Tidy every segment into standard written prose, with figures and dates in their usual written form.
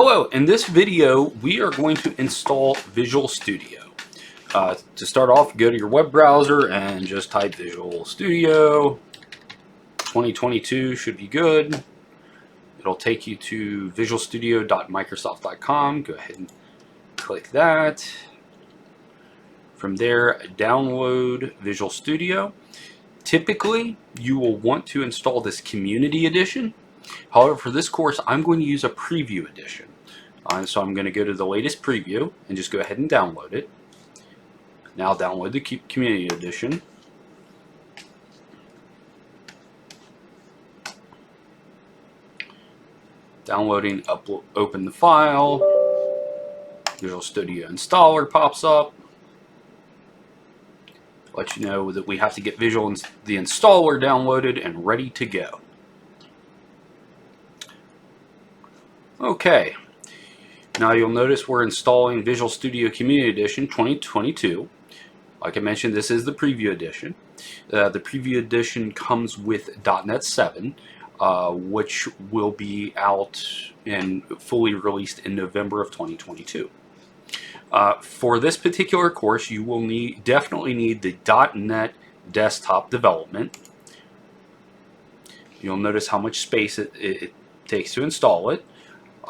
Hello, in this video we are going to install Visual Studio. To start off, go to your web browser and just type Visual Studio 2022 should be good. It'll take you to visualstudio.microsoft.com. Go ahead and click that. From there, download Visual Studio. Typically, you will want to install this Community Edition. However, for this course, I'm going to use a Preview Edition. So I'm going to go to the latest preview and just go ahead and download it. Now download the Community Edition. Downloading, open the file. Visual Studio Installer pops up. Let you know that we have to get the installer downloaded and ready to go. Okay, now you'll notice we're installing Visual Studio Community Edition 2022. Like I mentioned, this is the Preview Edition. The Preview Edition comes with .NET 7, which will be out and fully released in November of 2022. For this particular course, you will definitely need the .NET desktop development. You'll notice how much space it takes to install it.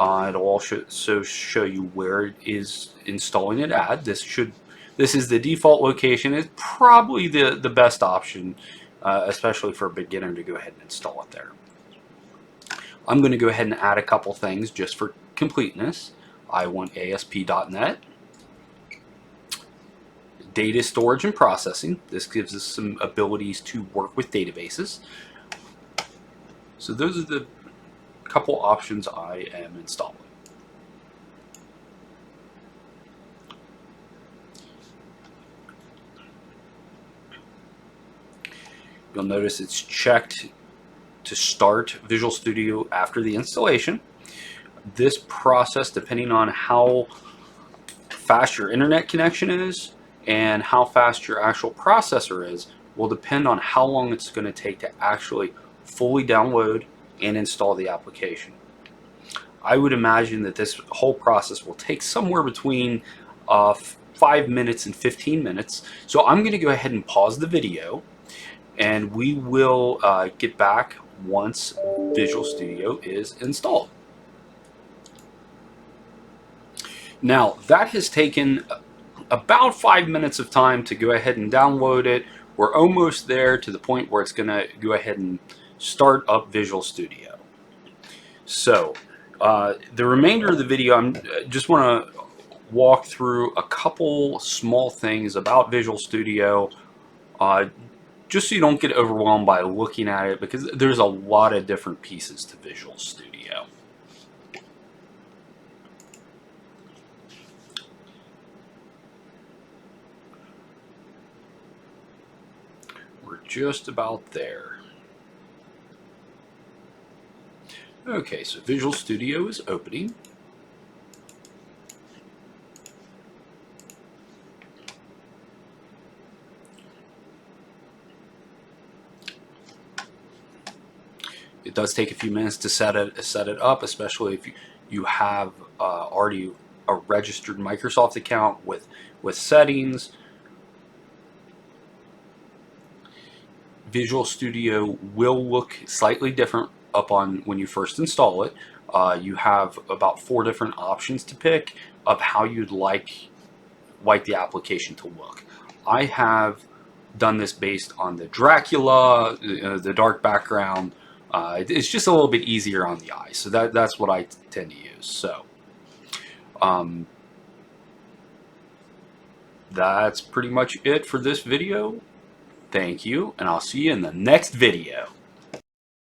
It'll also show you where it is installing it at. This is the default location. It's probably the best option, especially for a beginner, to go ahead and install it there. I'm going to go ahead and add a couple things just for completeness. I want ASP.NET, data storage and processing. This gives us some abilities to work with databases. So those are the couple options I am installing. You'll notice it's checked to start Visual Studio after the installation. This process, depending on how fast your internet connection is and how fast your actual processor is, will depend on how long it's going to take to actually fully download and install the application. I would imagine that this whole process will take somewhere between 5 minutes and 15 minutes. So I'm going to go ahead and pause the video, and we will get back once Visual Studio is installed. Now, that has taken about 5 minutes of time to go ahead and download it. We're almost there to the point where it's going to go ahead and start up Visual Studio. So the remainder of the video, I just want to walk through a couple small things about Visual Studio, just so you don't get overwhelmed by looking at it, because there's a lot of different pieces to Visual Studio. We're just about there. Okay, so Visual Studio is opening. It does take a few minutes to set it up, especially if you have already a registered Microsoft account with settings. Visual Studio will look slightly different on when you first install it. You have about 4 different options to pick of how you'd like the application to look. I have done this based on the Dracula, the dark background. It's just a little bit easier on the eye, so that's what I tend to use. So that's pretty much it for this video. Thank you, and I'll see you in the next video.